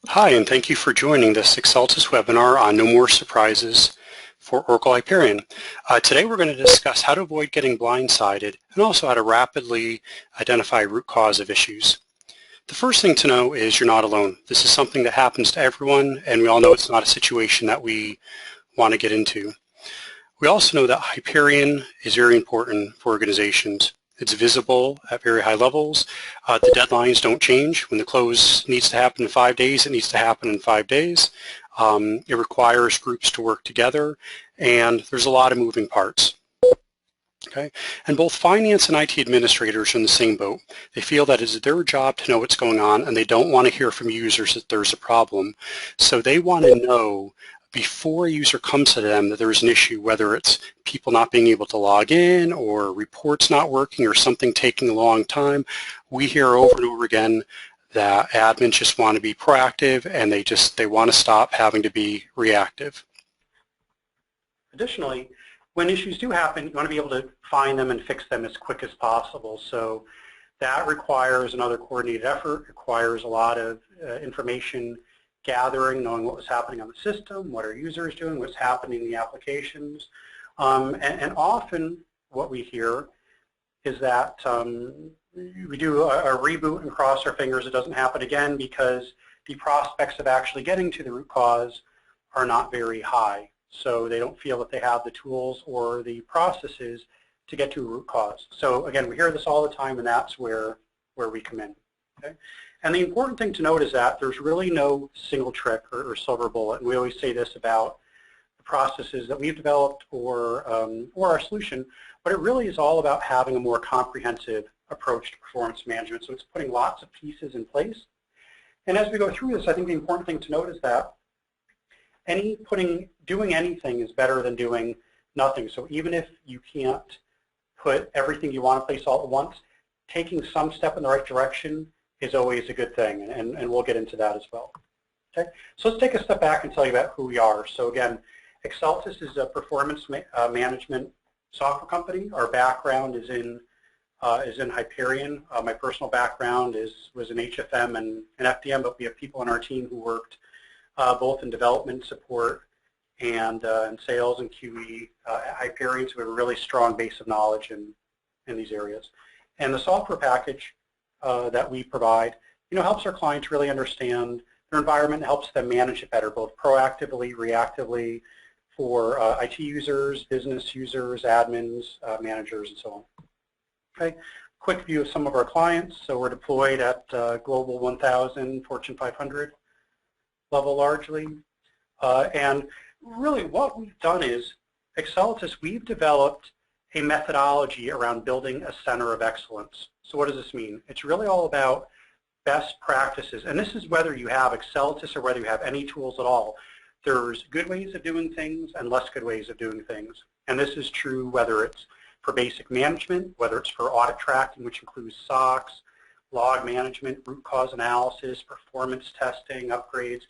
Hi, and thank you for joining this Exceltis webinar on No More Surprises for Oracle-Hyperion. Today we're going to discuss how to avoid getting blindsided and also how to rapidly identify root cause of issues. The first thing to know is you're not alone. This is something that happens to everyone, and we all know it's not a situation that we want to get into. We also know that Hyperion is very important for organizations. It's visible at very high levels. The deadlines don't change. When the close needs to happen in 5 days, it needs to happen in 5 days. It requires groups to work together, and there's a lot of moving parts. Okay, and both finance and IT administrators are in the same boat. They feel that it's their job to know what's going on, and they don't want to hear from users that there's a problem. So they want to know before a user comes to them that there's an issue, whether it's people not being able to log in or reports not working or something taking a long time. We hear over and over again that admins just want to be proactive, and they want to stop having to be reactive. Additionally, when issues do happen, you want to be able to find them and fix them as quick as possible. So that requires another coordinated effort, requires a lot of information gathering, knowing what was happening on the system, what are users doing, what's happening in the applications. And often what we hear is that we do a reboot and cross our fingers it doesn't happen again because the prospects of actually getting to the root cause are not very high. So they don't feel that they have the tools or the processes to get to a root cause. So again, we hear this all the time, and that's where we come in. Okay? And the important thing to note is that there's really no single trick or silver bullet. And we always say this about the processes that we've developed or our solution, but it really is all about having a more comprehensive approach to performance management. So it's putting lots of pieces in place. And as we go through this, I think the important thing to note is that doing anything is better than doing nothing. So even if you can't put everything you want in place all at once, taking some step in the right direction is always a good thing, and we'll get into that as well. Okay, so let's take a step back and tell you about who we are. So again, Exceltis is a performance management software company. Our background is in Hyperion. My personal background was in HFM and FDM, but we have people on our team who worked both in development support and sales and QE at Hyperion, so we have a really strong base of knowledge in these areas. And the software package that we provide, helps our clients really understand their environment, helps them manage it better, both proactively, reactively, for IT users, business users, admins, managers, and so on. Okay, quick view of some of our clients. So we're deployed at Global 1000, Fortune 500 level largely. And really what we've done is, Exceltis, we've developed a methodology around building a center of excellence. So what does this mean? It's really all about best practices. And this is whether you have Exceltis or whether you have any tools at all. There's good ways of doing things and less good ways of doing things. And this is true whether it's for basic management, whether it's for audit tracking, which includes SOX, log management, root cause analysis, performance testing, upgrades.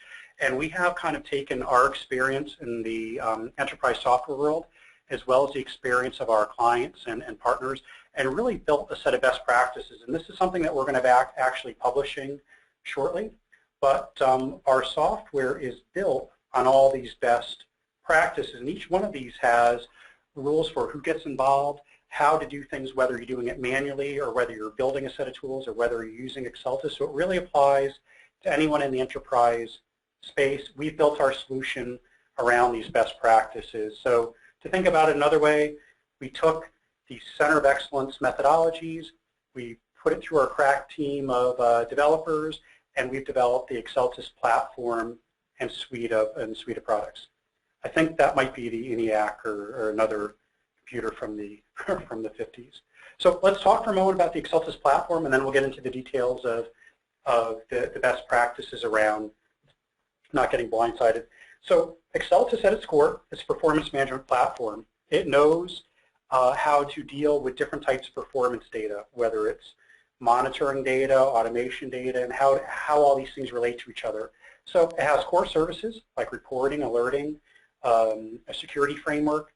And we have kind of taken our experience in the enterprise software world, as well as the experience of our clients and partners, and really built a set of best practices. And this is something that we're going to be actually publishing shortly. But our software is built on all these best practices, and each one of these has rules for who gets involved, how to do things, whether you're doing it manually or whether you're building a set of tools or whether you're using Exceltis. So it really applies to anyone in the enterprise space. We've built our solution around these best practices. So to think about it another way, we took the Center of Excellence methodologies, we put it through our crack team of developers, and we've developed the Exceltis platform and suite of products. I think that might be the ENIAC or another computer from the 50s. So let's talk for a moment about the Exceltis platform, and then we'll get into the details of the best practices around not getting blindsided. So Exceltis at its core is a performance management platform. It knows how to deal with different types of performance data, whether it's monitoring data, automation data, and how all these things relate to each other. So it has core services like reporting, alerting, a security framework.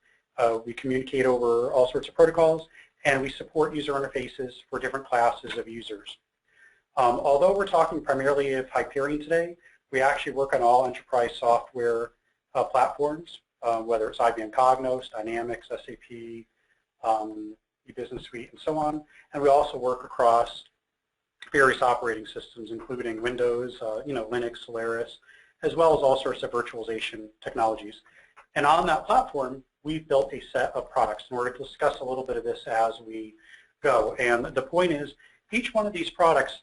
We communicate over all sorts of protocols, and we support user interfaces for different classes of users. Although we're talking primarily of Hyperion today, We actually work on all enterprise software platforms, whether it's IBM Cognos, Dynamics, SAP, eBusiness Suite, and so on. And we also work across various operating systems, including Windows, Linux, Solaris, as well as all sorts of virtualization technologies. And on that platform, we've built a set of products, and we're going to discuss a little bit of this as we go. And the point is, each one of these products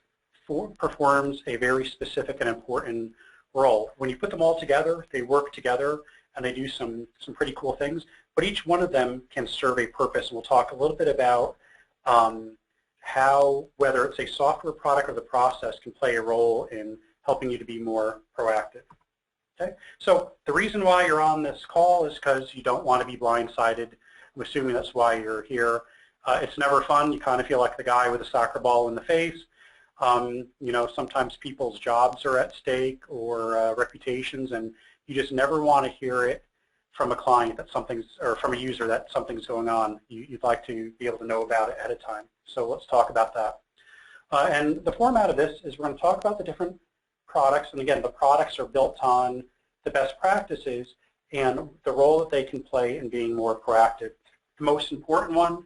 performs a very specific and important role. When you put them all together, they work together, and they do some pretty cool things. But each one of them can serve a purpose, and we'll talk a little bit about how, whether it's a software product or the process, can play a role in helping you to be more proactive. Okay? So the reason why you're on this call is because you don't want to be blindsided. I'm assuming that's why you're here. It's never fun. You kind of feel like the guy with a soccer ball in the face. Sometimes people's jobs are at stake or reputations, and you just never want to hear it from a client that something's, or from a user that something's going on. You'd like to be able to know about it ahead of time. So let's talk about that. And the format of this is we're going to talk about the different products, and again, the products are built on the best practices and the role that they can play in being more proactive. The most important one,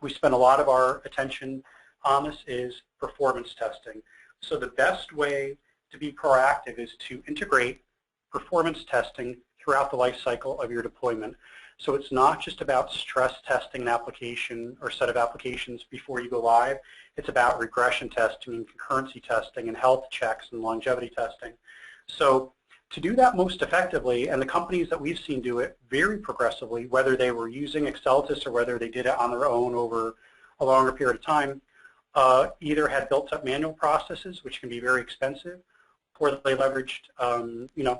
we spend a lot of our attention on this, is performance testing. So the best way to be proactive is to integrate performance testing throughout the life cycle of your deployment. So it's not just about stress testing an application or set of applications before you go live. It's about regression testing and concurrency testing and health checks and longevity testing. So to do that most effectively, and the companies that we've seen do it very progressively, whether they were using Exceltis or whether they did it on their own over a longer period of time, either had built up manual processes, which can be very expensive, or they leveraged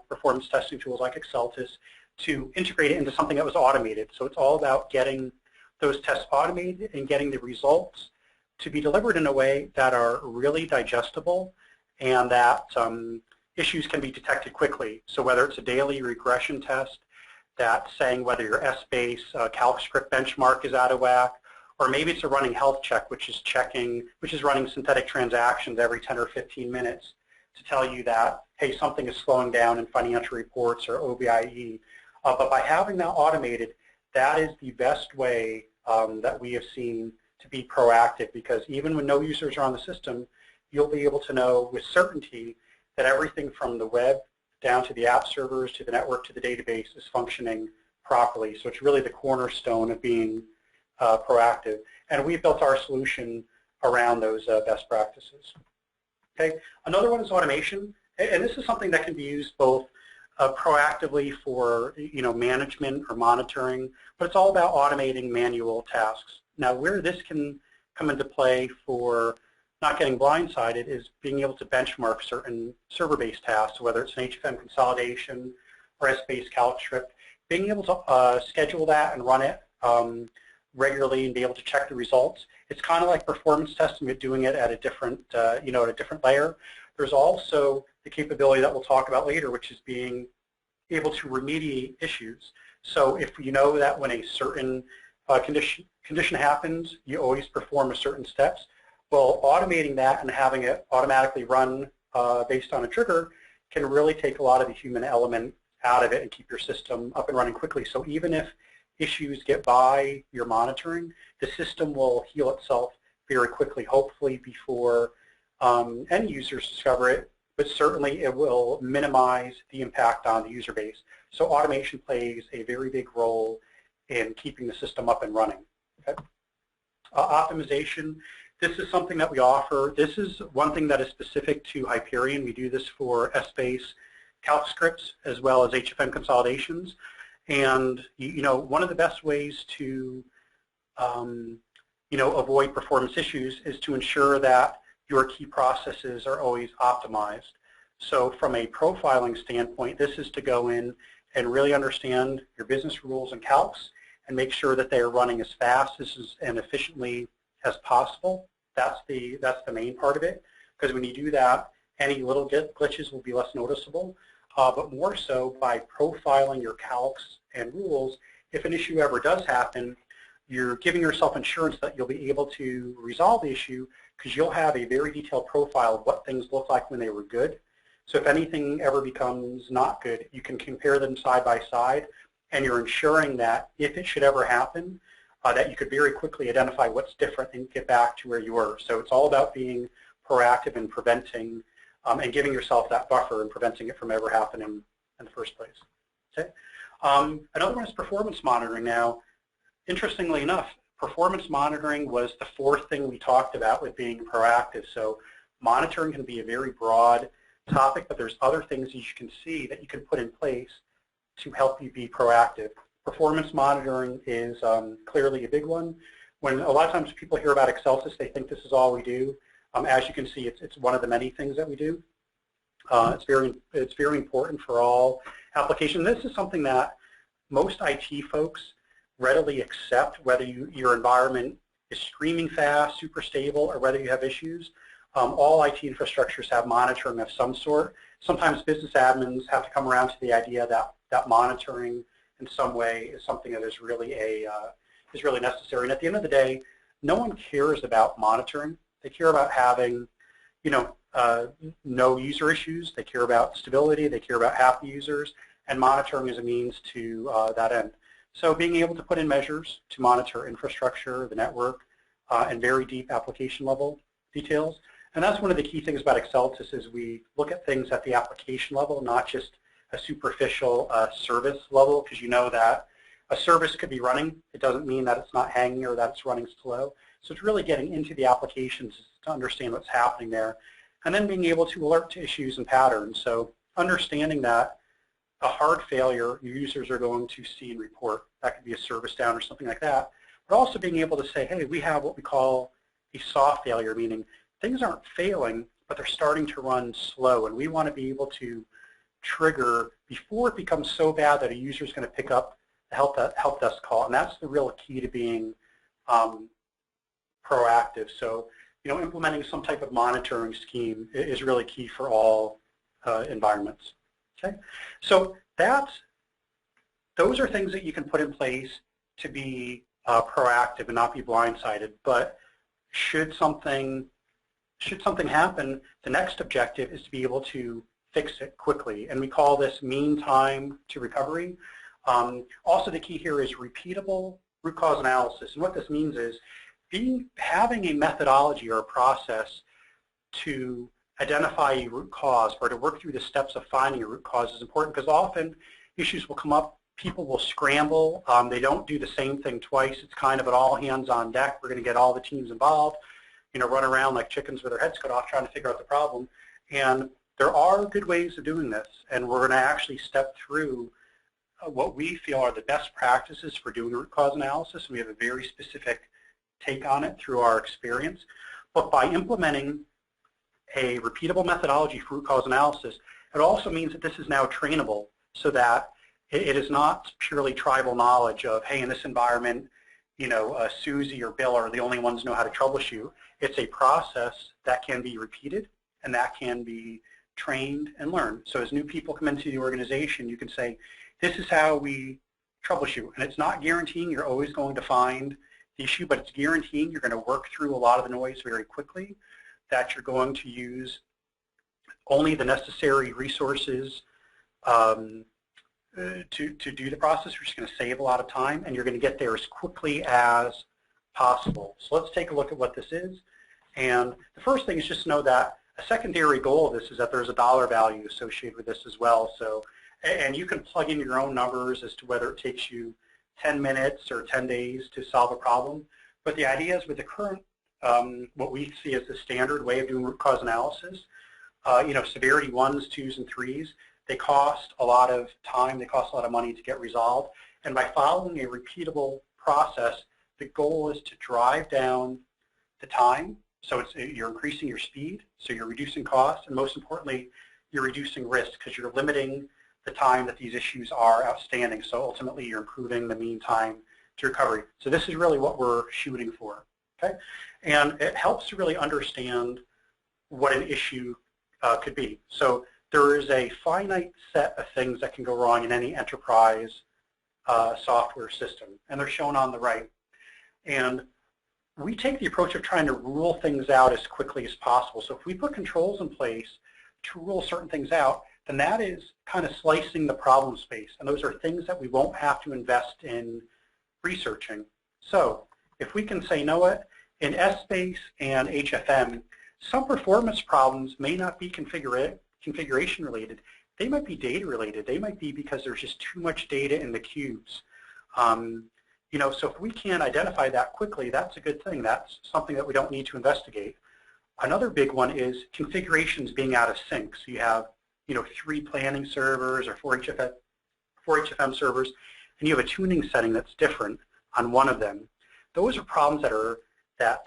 performance testing tools like Exceltis to integrate it into something that was automated. So it's all about getting those tests automated and getting the results to be delivered in a way that are really digestible and that issues can be detected quickly. So whether it's a daily regression test that's saying whether your S-base calc script benchmark is out of whack, or maybe it's a running health check, which is running synthetic transactions every 10 or 15 minutes to tell you that, hey, something is slowing down in financial reports or OBIE. But by having that automated, that is the best way that we have seen to be proactive, because even when no users are on the system, you'll be able to know with certainty that everything from the web down to the app servers to the network to the database is functioning properly. So it's really the cornerstone of being proactive. And we've built our solution around those best practices. Okay. Another one is automation, and this is something that can be used both proactively for management or monitoring, but it's all about automating manual tasks. Now, where this can come into play for not getting blindsided is being able to benchmark certain server-based tasks, whether it's an HFM consolidation or S-based calc script. Being able to schedule that and run it regularly and be able to check the results. It's kind of like performance testing, but doing it at a different, at a different layer. There's also the capability that we'll talk about later, which is being able to remediate issues. So if you know that when a certain condition happens, you always perform a certain steps, well, automating that and having it automatically run based on a trigger can really take a lot of the human element out of it and keep your system up and running quickly. So even if issues get by your monitoring, the system will heal itself very quickly, hopefully before end users discover it, but certainly it will minimize the impact on the user base. So automation plays a very big role in keeping the system up and running. Okay? Optimization, this is something that we offer. This is one thing that is specific to Hyperion. We do this for S-base calc scripts as well as HFM consolidations. And one of the best ways to avoid performance issues is to ensure that your key processes are always optimized. So from a profiling standpoint, this is to go in and really understand your business rules and calcs and make sure that they are running as fast and efficiently as possible. That's the main part of it, because when you do that, any little glitches will be less noticeable. But more so by profiling your calcs and rules, if an issue ever does happen, you're giving yourself insurance that you'll be able to resolve the issue because you'll have a very detailed profile of what things look like when they were good. So if anything ever becomes not good, you can compare them side by side, and you're ensuring that if it should ever happen, that you could very quickly identify what's different and get back to where you were. So it's all about being proactive and preventing and giving yourself that buffer and preventing it from ever happening in the first place. Okay. Another one is performance monitoring. Now, interestingly enough, performance monitoring was the fourth thing we talked about with being proactive. So monitoring can be a very broad topic, but there's other things as you can see that you can put in place to help you be proactive. Performance monitoring is clearly a big one. When a lot of times people hear about Excelsis, they think this is all we do. As you can see, it's one of the many things that we do. It's very important for all applications. This is something that most IT folks readily accept, whether your environment is screaming fast, super stable, or whether you have issues. All IT infrastructures have monitoring of some sort. Sometimes business admins have to come around to the idea that monitoring in some way is something that is really necessary. And at the end of the day, no one cares about monitoring. They care about having, no user issues. They care about stability. They care about happy users. And monitoring is a means to that end. So being able to put in measures to monitor infrastructure, the network, and very deep application level details. And that's one of the key things about Excelsis is we look at things at the application level, not just a superficial service level, because you know that a service could be running. It doesn't mean that it's not hanging or that it's running slow. So it's really getting into the applications to understand what's happening there, and then being able to alert to issues and patterns. So understanding that a hard failure your users are going to see and report. That could be a service down or something like that. But also being able to say, hey, we have what we call a soft failure, meaning things aren't failing, but they're starting to run slow, and we want to be able to trigger before it becomes so bad that a user is going to pick up the help desk call, and that's the real key to being proactive. So, implementing some type of monitoring scheme is really key for all environments. Okay, so those are things that you can put in place to be proactive and not be blindsided. But should something happen, the next objective is to be able to fix it quickly, and we call this mean time to recovery. Also, the key here is repeatable root cause analysis, and what this means is having a methodology or a process to identify a root cause or to work through the steps of finding a root cause is important, because often issues will come up, people will scramble, they don't do the same thing twice. It's kind of an all hands on deck. We're going to get all the teams involved, run around like chickens with their heads cut off trying to figure out the problem. And there are good ways of doing this, and we're going to actually step through what we feel are the best practices for doing root cause analysis. We have a very specific take on it through our experience. But by implementing a repeatable methodology for root cause analysis, it also means that this is now trainable, so that it is not purely tribal knowledge of, hey, in this environment, Susie or Bill are the only ones who know how to troubleshoot. It's a process that can be repeated and that can be trained and learned. So as new people come into the organization, you can say, this is how we troubleshoot. And it's not guaranteeing you're always going to find the issue, but it's guaranteeing you're going to work through a lot of the noise very quickly, that you're going to use only the necessary resources to do the process. You're just going to save a lot of time, and you're going to get there as quickly as possible. So let's take a look at what this is. And the first thing is just to know that a secondary goal of this is that there's a dollar value associated with this as well. So, and you can plug in your own numbers as to whether it takes you 10 minutes or 10 days to solve a problem. But the idea is with the current, what we see as the standard way of doing root cause analysis, severity 1s, 2s, and 3s, they cost a lot of time, they cost a lot of money to get resolved. And by following a repeatable process, the goal is to drive down the time. So you're increasing your speed, so you're reducing costs, and most importantly, you're reducing risk, because you're limiting the time that these issues are outstanding. So ultimately, you're improving the mean time to recovery. So this is really what we're shooting for. Okay, and it helps to really understand what an issue could be. So there is a finite set of things that can go wrong in any enterprise software system, and they're shown on the right. And we take the approach of trying to rule things out as quickly as possible. So if we put controls in place to rule certain things out, then that is kind of slicing the problem space. And those are things that we won't have to invest in researching. So if we can say, you know what, in S-Space and HFM, some performance problems may not be configuration related. They might be data related. They might be because there's just too much data in the cubes. You know, so if we can identify that quickly, that's a good thing. That's something that we don't need to investigate. Another big one is configurations being out of sync. So you have, you know, 3 planning servers or 4 HFM servers, and you have a tuning setting that's different on one of them. Those are problems that are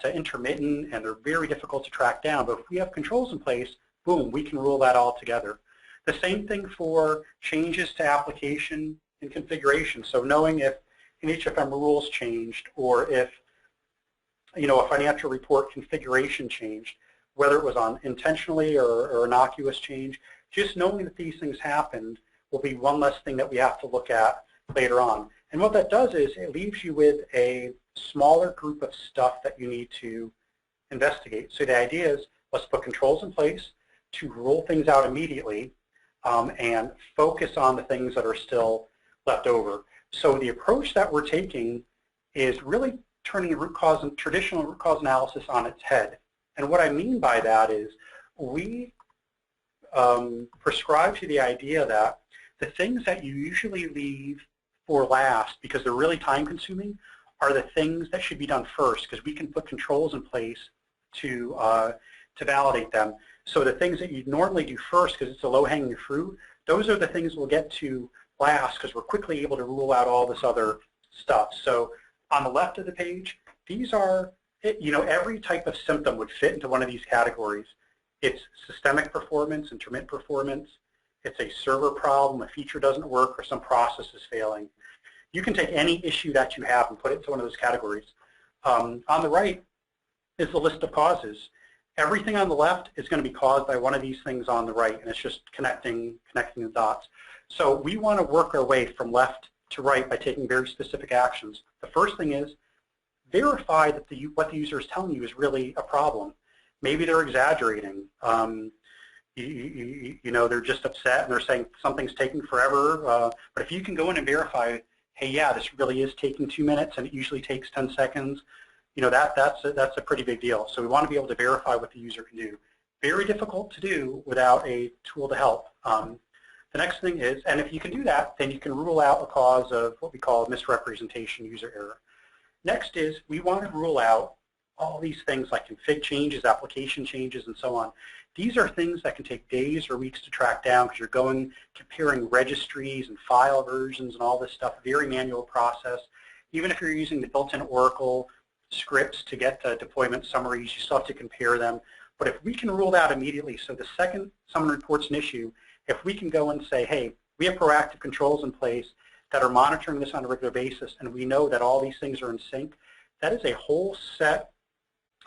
intermittent, and they're very difficult to track down. But if we have controls in place, boom, we can rule that all together. The same thing for changes to application and configuration. So knowing if an HFM rules changed, or if, you know, a financial report configuration changed, whether it was on intentionally or innocuous change, just knowing that these things happened will be one less thing that we have to look at later on. And what that does is it leaves you with a smaller group of stuff that you need to investigate. So the idea is, let's put controls in place to rule things out immediately, and focus on the things that are still left over. So the approach that we're taking is really turning traditional root cause analysis on its head. And what I mean by that is we prescribe to the idea that the things that you usually leave for last because they're really time consuming are the things that should be done first, because we can put controls in place to validate them. So the things that you'd normally do first because it's a low-hanging fruit, those are the things we'll get to last because we're quickly able to rule out all this other stuff. So on the left of the page, these are, you know, every type of symptom would fit into one of these categories. It's systemic performance, intermittent performance. It's a server problem, a feature doesn't work, or some process is failing. You can take any issue that you have and put it into one of those categories. On the right is the list of causes. Everything on the left is going to be caused by one of these things on the right, and it's just connecting the dots. So we want to work our way from left to right by taking very specific actions. The first thing is verify that what the user is telling you is really a problem. Maybe they're exaggerating. You know, they're just upset and they're saying something's taking forever. But if you can go in and verify, hey, yeah, this really is taking 2 minutes and it usually takes 10 seconds, you know, that's a pretty big deal. So we want to be able to verify what the user can do. Very difficult to do without a tool to help. The next thing is, and if you can do that, then you can rule out a cause of what we call misrepresentation user error. Next is we want to rule out all these things like config changes, application changes, and so on. These are things that can take days or weeks to track down because you're comparing registries and file versions and all this stuff, very manual process. Even if you're using the built-in Oracle scripts to get the deployment summaries, you still have to compare them. But if we can rule that immediately, so the second someone reports an issue, if we can go and say, hey, we have proactive controls in place that are monitoring this on a regular basis, and we know that all these things are in sync, that is a whole set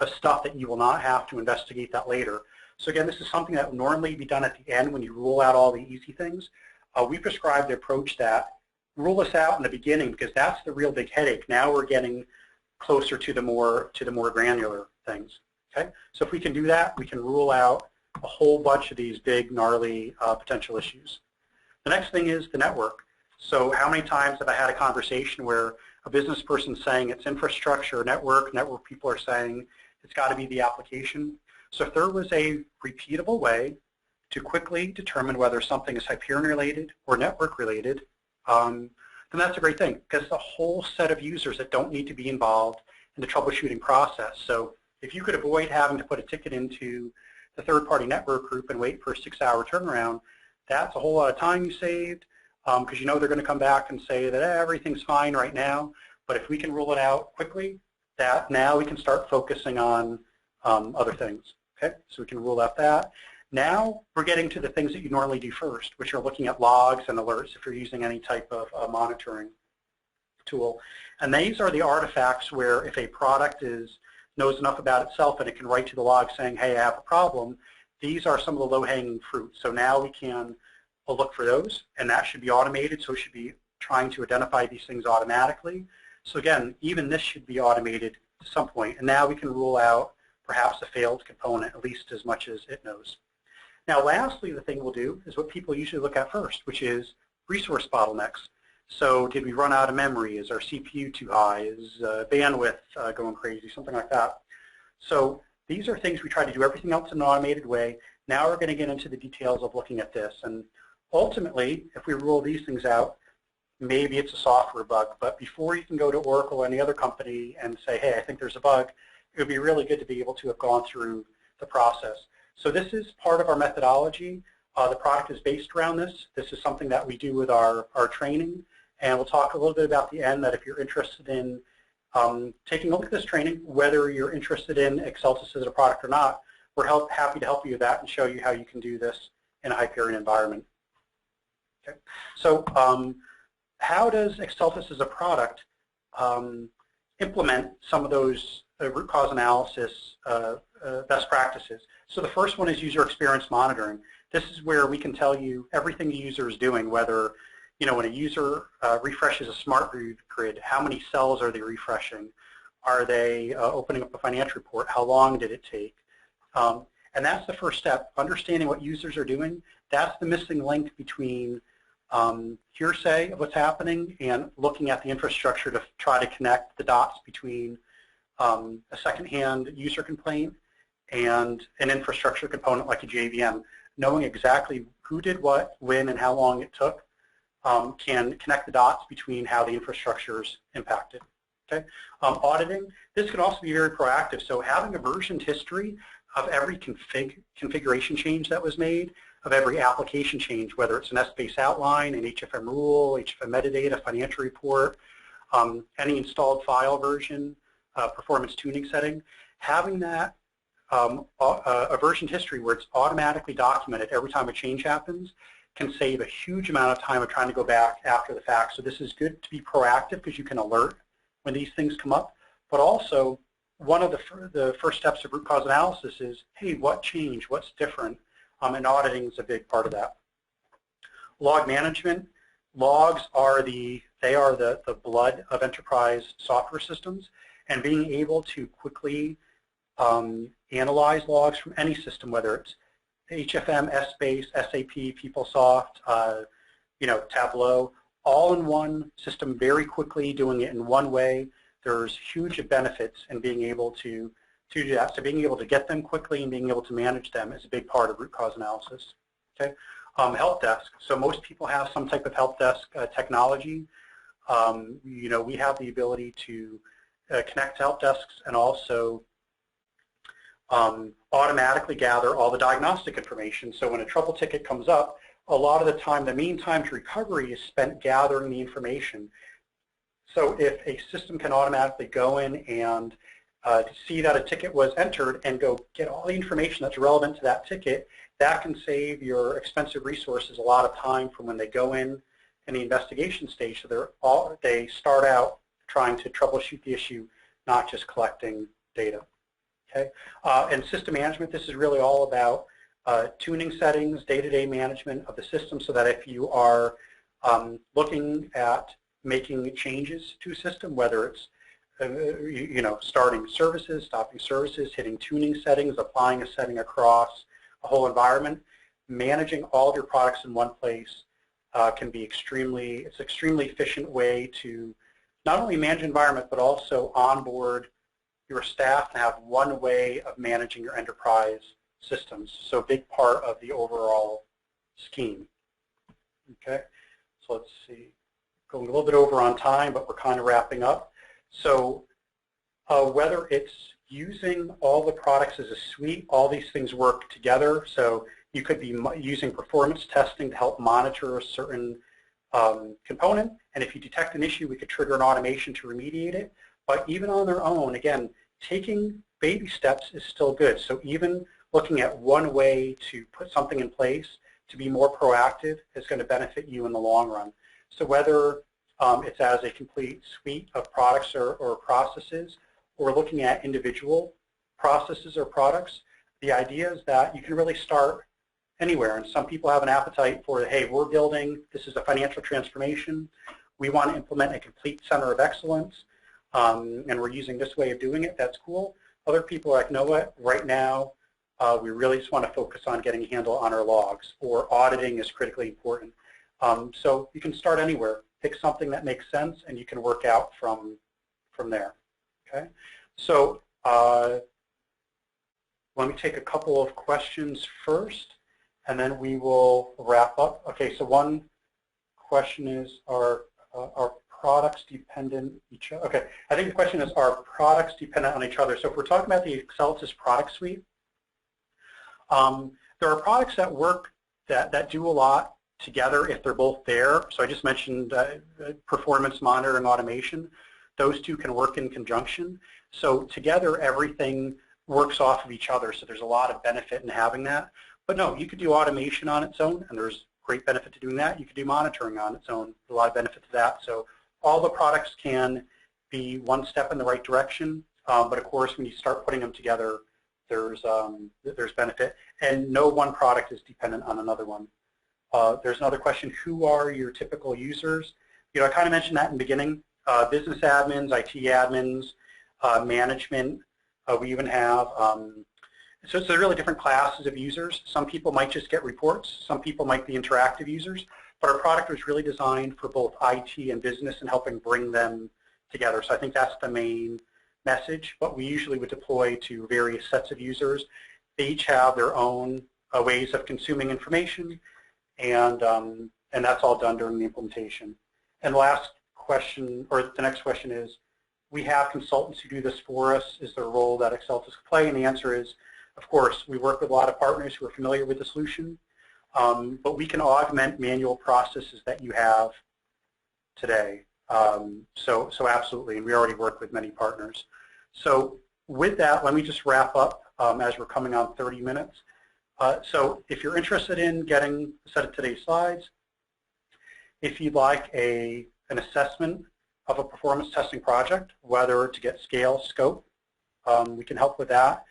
of stuff that you will not have to investigate that later. So again, this is something that would normally be done at the end when you rule out all the easy things. We prescribe the approach that rule this out in the beginning because that's the real big headache. Now we're getting closer to the more granular things. Okay, so if we can do that, we can rule out a whole bunch of these big, gnarly potential issues. The next thing is the network. So how many times have I had a conversation where a business person's saying it's infrastructure, network people are saying it's got to be the application. So if there was a repeatable way to quickly determine whether something is Hyperion related or network related, then that's a great thing because it's a whole set of users that don't need to be involved in the troubleshooting process. So if you could avoid having to put a ticket into the third-party network group and wait for a 6-hour turnaround, that's a whole lot of time you saved because you know they're going to come back and say that everything's fine right now. But if we can rule it out quickly, that now we can start focusing on other things. Okay, so we can rule out that. Now we're getting to the things that you normally do first, which are looking at logs and alerts if you're using any type of monitoring tool. And these are the artifacts where if a product knows enough about itself and it can write to the log saying, hey, I have a problem, these are some of the low-hanging fruit. So now we can look for those, and that should be automated, so it should be trying to identify these things automatically. So again, even this should be automated to some point, and now we can rule out perhaps a failed component, at least as much as it knows. Now lastly, the thing we'll do is what people usually look at first, which is resource bottlenecks. So did we run out of memory? Is our CPU too high? Is bandwidth going crazy? Something like that. So these are things we try to do everything else in an automated way. Now we're going to get into the details of looking at this. And ultimately, if we rule these things out, maybe it's a software bug. But before you can go to Oracle or any other company and say, hey, I think there's a bug, it would be really good to be able to have gone through the process. So this is part of our methodology. The product is based around this. This is something that we do with our training. And we'll talk a little bit about the end that if you're interested in taking a look at this training, whether you're interested in Exceltis as a product or not, we're happy to help you with that and show you how you can do this in a Hyperion environment. Okay. So how does Exceltis as a product implement some of those root cause analysis best practices? So the first one is user experience monitoring. This is where we can tell you everything the user is doing, whether when a user refreshes a smart grid, how many cells are they refreshing? Are they opening up a financial report? How long did it take? And that's the first step, understanding what users are doing. That's the missing link between hearsay of what's happening and looking at the infrastructure to try to connect the dots between a secondhand user complaint and an infrastructure component like a JVM. Knowing exactly who did what, when, and how long it took can connect the dots between how the infrastructure is impacted. Okay? Auditing, this can also be very proactive. So having a versioned history of every configuration change that was made, of every application change, whether it's an S-base outline, an HFM rule, HFM metadata, financial report, any installed file version, performance tuning setting, having that a version history where it's automatically documented every time a change happens can save a huge amount of time of trying to go back after the fact. So this is good to be proactive because you can alert when these things come up. But also, one of the first steps of root cause analysis is, hey, what changed? What's different? And auditing is a big part of that. Log management. Logs are the blood of enterprise software systems, and being able to quickly analyze logs from any system, whether it's HFM, S-base, SAP, PeopleSoft, Tableau, all in one system very quickly, doing it in one way. There's huge benefits in being able to do that. So being able to get them quickly and being able to manage them is a big part of root cause analysis. Okay, help desk. So most people have some type of help desk technology. We have the ability to connect to help desks and also automatically gather all the diagnostic information. So when a trouble ticket comes up, a lot of the time, the mean time to recovery is spent gathering the information. So if a system can automatically go in and see that a ticket was entered and go get all the information that's relevant to that ticket, that can save your expensive resources a lot of time from when they go in the investigation stage. So they start out trying to troubleshoot the issue, not just collecting data. Okay, and system management, this is really all about tuning settings, day-to-day management of the system, so that if you are looking at making changes to a system, whether it's starting services, stopping services, hitting tuning settings, applying a setting across a whole environment, managing all of your products in one place can be extremely efficient way to not only manage environment but also onboard your staff and have one way of managing your enterprise systems. So a big part of the overall scheme. Okay, so let's see, going a little bit over on time, but we're kind of wrapping up. So whether it's using all the products as a suite, all these things work together. So you could be using performance testing to help monitor a certain component, and if you detect an issue, we could trigger an automation to remediate it. But even on their own, again, taking baby steps is still good. So even looking at one way to put something in place to be more proactive is going to benefit you in the long run. So whether it's as a complete suite of products or processes, or looking at individual processes or products, the idea is that you can really start anywhere. And some people have an appetite for, hey, we're building, this is a financial transformation, we want to implement a complete center of excellence, and we're using this way of doing it, that's cool. Other people are like, know what, right now we really just want to focus on getting a handle on our logs, or auditing is critically important. So you can start anywhere. Pick something that makes sense, and you can work out from there. Okay. So let me take a couple of questions first, and then we will wrap up. Okay. So one question is, are products dependent each other? Okay. I think the question is, are products dependent on each other? So if we're talking about the Exceltis product suite, there are products that work that do a lot together if they're both there. So I just mentioned performance monitoring automation. Those two can work in conjunction. So together everything works off of each other. So there's a lot of benefit in having that. But no, you could do automation on its own, and there's great benefit to doing that. You could do monitoring on its own. There's a lot of benefit to that. So all the products can be one step in the right direction. But of course, when you start putting them together, there's benefit. And no one product is dependent on another one. There's another question, who are your typical users? You know, I kind of mentioned that in the beginning. Business admins, IT admins, management. We even have, so it's really different classes of users. Some people might just get reports. Some people might be interactive users. But our product was really designed for both IT and business and helping bring them together. So I think that's the main message. But we usually would deploy to various sets of users. They each have their own ways of consuming information. And that's all done during the implementation. And the last question, or the next question is, we have consultants who do this for us. Is there a role that Exceltis could play? And the answer is, of course, we work with a lot of partners who are familiar with the solution, but we can augment manual processes that you have today. So absolutely, and we already work with many partners. So with that, let me just wrap up as we're coming on 30 minutes. So if you're interested in getting a set of today's slides, if you'd like an assessment of a performance testing project, whether to get scale, scope, we can help with that.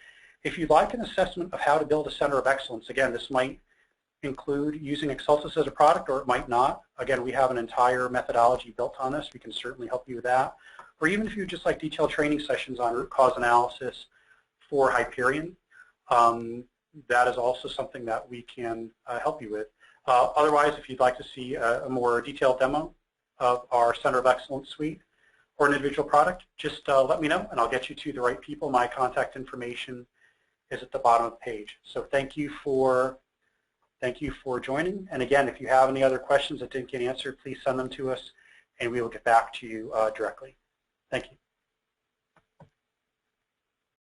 If you'd like an assessment of how to build a center of excellence, again, this might include using Exceltis as a product, or it might not. Again, we have an entire methodology built on this. We can certainly help you with that. Or even if you just like detailed training sessions on root cause analysis for Hyperion, that is also something that we can help you with. Otherwise, if you'd like to see a more detailed demo of our Center of Excellence suite or an individual product, just let me know and I'll get you to the right people. My contact information is at the bottom of the page. So thank you for joining. And again, if you have any other questions that didn't get answered, please send them to us and we will get back to you directly. Thank you.